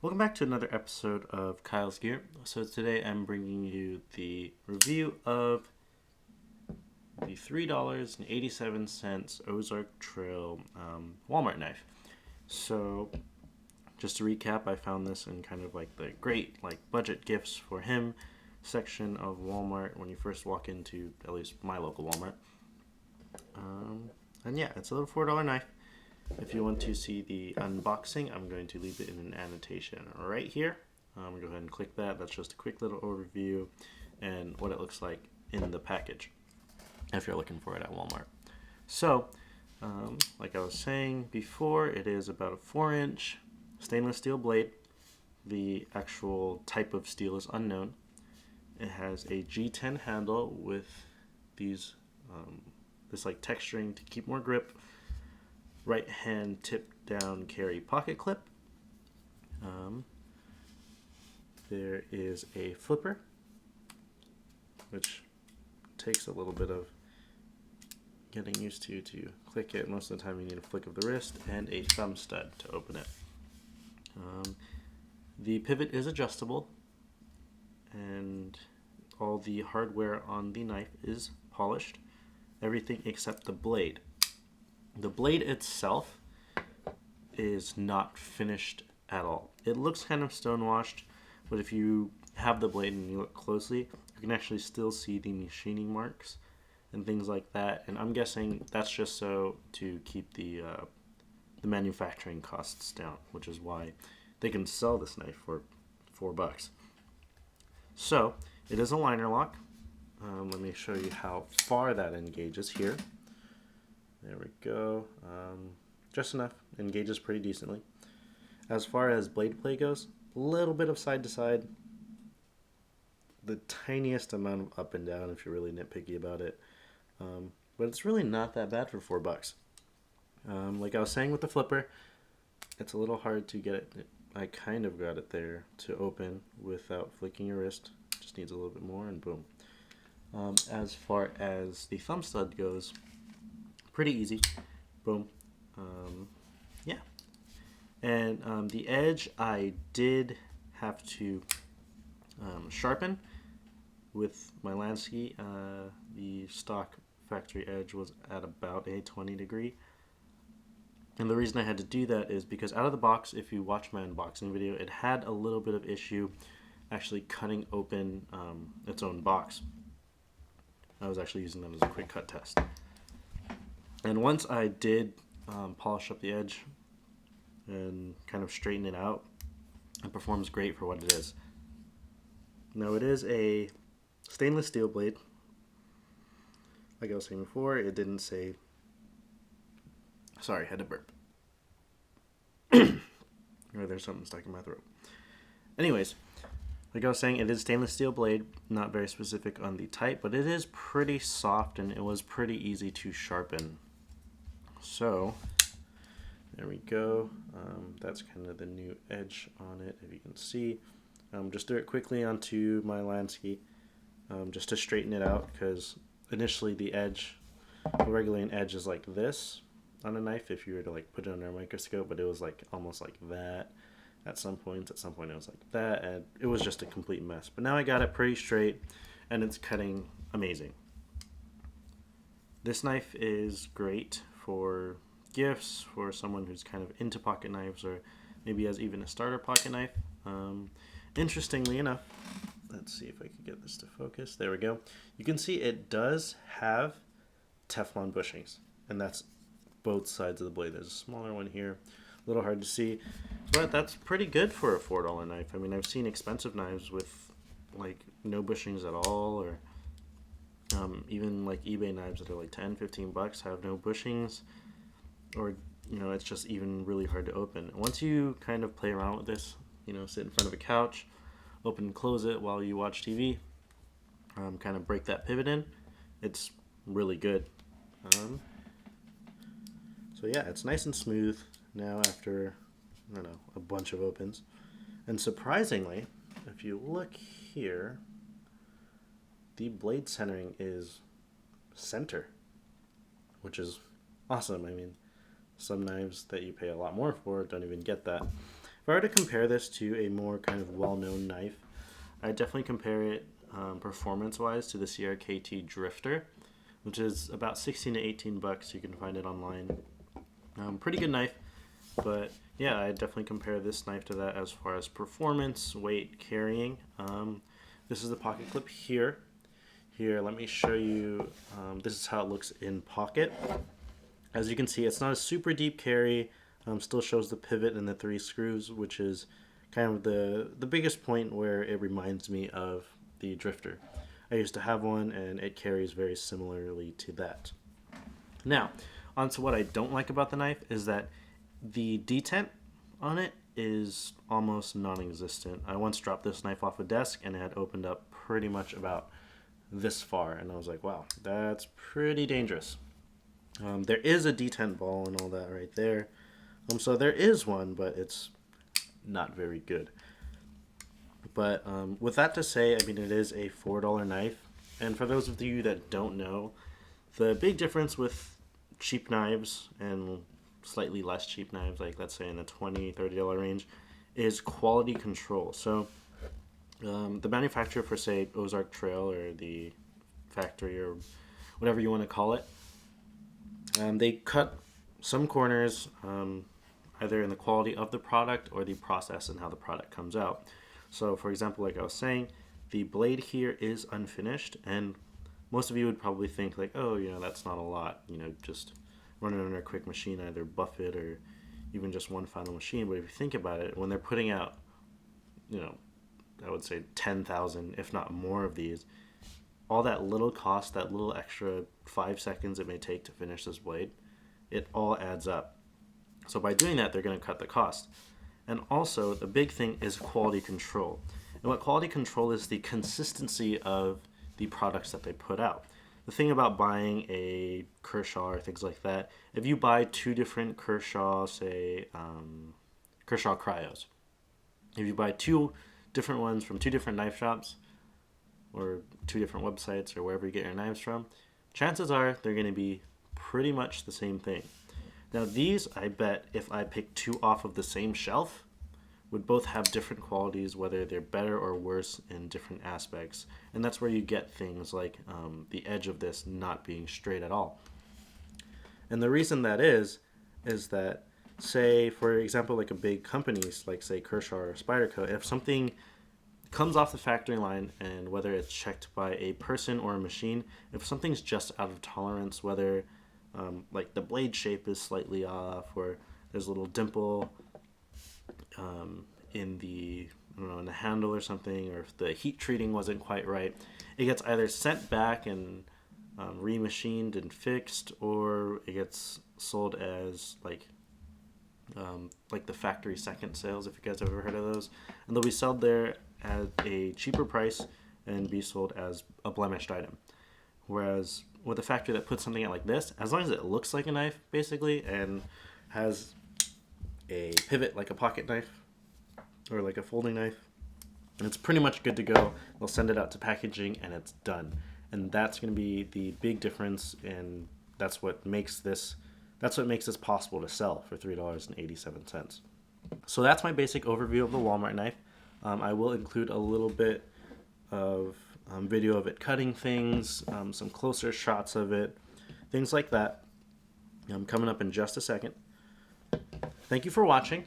Welcome back to another episode of Kyle's Gear. So today I'm bringing you the review of the $3.87 Ozark Trail Walmart knife. So just to recap, I found this in kind of like the great budget gifts for him section of Walmart when you first walk into at least my local Walmart. And yeah, it's a little $4 knife. If you want to see the unboxing, I'm going to leave it in an annotation right here. Go ahead and click that. That's just a quick little overview and what it looks like in the package if you're looking for it at Walmart. So, like I was saying before, it is about a 4-inch stainless steel blade. The actual type of steel is unknown. It has a G10 handle with these this texturing to keep more grip. Right hand tip down carry pocket clip. There is a flipper, which takes a little bit of getting used to click it. Most of the time you need a flick of the wrist, and a thumb stud to open it. The pivot is adjustable, and all the hardware on the knife is polished. Everything except the blade. The blade itself is not finished at all. It looks kind of stonewashed, but if you have the blade and you look closely, you can actually still see the machining marks and things like that. And I'm guessing that's just so to keep the manufacturing costs down, which is why they can sell this knife for $4. So it is a liner lock. Let me show you how far that engages here. There we go. Just enough. Engages pretty decently. As far as blade play goes, a little bit of side to side. The tiniest amount of up and down if you're really nitpicky about it. But it's really not that bad for $4. Like I was saying with the flipper, it's a little hard to get it. I kind of got it there to open without flicking your wrist. Just needs a little bit more and boom. As far as the thumb stud goes, pretty easy. Boom. Yeah. And the edge I did have to sharpen with my Lansky. The stock factory edge was at about a 20 degree. And the reason I had to do that is because out of the box, if you watch my unboxing video, it had a little bit of issue actually cutting open its own box. I was actually using that as a quick cut test. And once I did polish up the edge and kind of straighten it out, it performs great for what it is. Now it is a stainless steel blade. Like I was saying before, it didn't say... Sorry, I had to burp. Or there's something stuck in my throat. Anyways, like I was saying, it is stainless steel blade, not very specific on the type, but it is pretty soft and it was pretty easy to sharpen. So, there we go. That's kind of the new edge on it, if you can see. Just do it quickly onto my Lansky, just to straighten it out, because initially the edge, the regular edge is like this on a knife if you were to put it under a microscope, but it was almost like that at some points. At some point it was like that, and it was just a complete mess. But now I got it pretty straight, and it's cutting amazing. This knife is great for gifts, for someone who's kind of into pocket knives, or maybe has even a starter pocket knife. Interestingly enough, let's see if I can get this to focus. There we go. You can see it does have Teflon bushings, and that's both sides of the blade. There's a smaller one here, a little hard to see, but that's pretty good for a $4 knife. I mean, I've seen expensive knives with no bushings at all, or even eBay knives that are $10-15 have no bushings, or it's just even really hard to open. Once you kind of play around with this, sit in front of a couch, open and close it while you watch TV, kind of break that pivot in, it's really good. So yeah, it's nice and smooth now after, I don't know, a bunch of opens. And surprisingly, if you look here, the blade centering is center, which is awesome. I mean, some knives that you pay a lot more for don't even get that. If I were to compare this to a more kind of well-known knife, I definitely compare it performance-wise to the CRKT Drifter, which is about 16 to 18 bucks. You can find it online. Pretty good knife, but yeah, I definitely compare this knife to that as far as performance, weight, carrying. This is the pocket clip here. Here, let me show you. This is how it looks in pocket. As you can see, it's not a super deep carry. Still shows the pivot and the 3 screws, which is kind of the biggest point where it reminds me of the Drifter. I used to have one, and it carries very similarly to that. Now, on to what I don't like about the knife is that the detent on it is almost non-existent. I once dropped this knife off a desk, and it had opened up pretty much about this far, and I was like, wow, that's pretty dangerous. There is a detent ball and all that right there. So there is one, but it's not very good. But with that to say, I mean, it is a $4 knife. And for those of you that don't know, the big difference with cheap knives and slightly less cheap knives, like let's say in the $20, $30 range, is quality control. So the manufacturer for, say, Ozark Trail or the factory or whatever you want to call it, they cut some corners either in the quality of the product or the process and how the product comes out. So for example, like I was saying, the blade here is unfinished, and most of you would probably think like, oh, you know, that's not a lot, you know, just run it under a quick machine, either buff it or even just one final machine. But if you think about it, when they're putting out, you know, I would say 10,000, if not more of these, all that little cost, that little extra 5 seconds it may take to finish this blade, it all adds up. So by doing that, they're going to cut the cost. And also, the big thing is quality control. And what quality control is the consistency of the products that they put out. The thing about buying a Kershaw or things like that, if you buy 2 different Kershaw, say, Kershaw Cryos, if you buy 2 different ones from 2 different knife shops or 2 different websites or wherever you get your knives from, chances are they're going to be pretty much the same thing. Now these, I bet, if I pick 2 off of the same shelf, would both have different qualities, whether they're better or worse in different aspects. And that's where you get things like the edge of this not being straight at all. And the reason that is that, say, for example, like a big companies like, say, Kershaw or Spyderco, if something comes off the factory line, and whether it's checked by a person or a machine, if something's just out of tolerance, whether like the blade shape is slightly off, or there's a little dimple in the, I don't know, in the handle or something, or if the heat treating wasn't quite right, it gets either sent back and remachined and fixed, or it gets sold as like the factory second sales, if you guys have ever heard of those, and they'll be sold there at a cheaper price and be sold as a blemished item. Whereas with a factory that puts something out like this, as long as it looks like a knife basically and has a pivot like a pocket knife or like a folding knife, it's pretty much good to go. They'll send it out to packaging and it's done. And that's going to be the big difference, and that's what makes this possible to sell for $3.87. So that's my basic overview of the Walmart knife. I will include a little bit of video of it cutting things, some closer shots of it, things like that. Coming up in just a second. Thank you for watching.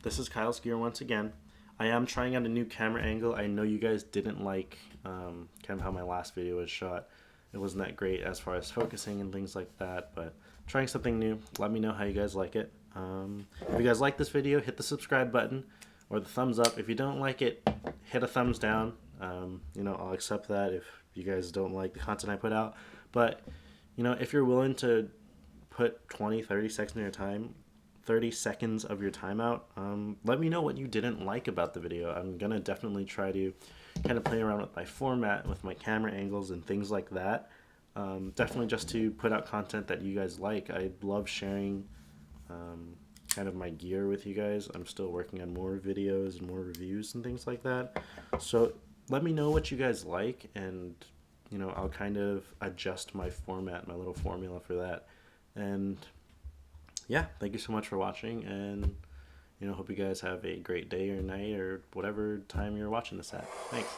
This is Kyle's Gear once again. I am trying out a new camera angle. I know you guys didn't like kind of how my last video was shot. It wasn't that great as far as focusing and things like that, but trying something new. Let me know how you guys like it. If you guys like this video, hit the subscribe button or the thumbs up. If you don't like it, hit a thumbs down. You know, I'll accept that if you guys don't like the content I put out. But, you know, if you're willing to put 20, 30 seconds of your time, 30 seconds of your time out, let me know what you didn't like about the video. I'm going to definitely try to kind of play around with my format, with my camera angles and things like that. Definitely just to put out content that you guys like. I love sharing kind of my gear with you guys. I'm still working on more videos and more reviews and things like that. So let me know what you guys like, and you know, I'll kind of adjust my format, my little formula for that. And yeah, thank you so much for watching, and Hope you guys have a great day or night or whatever time you're watching this at. Thanks.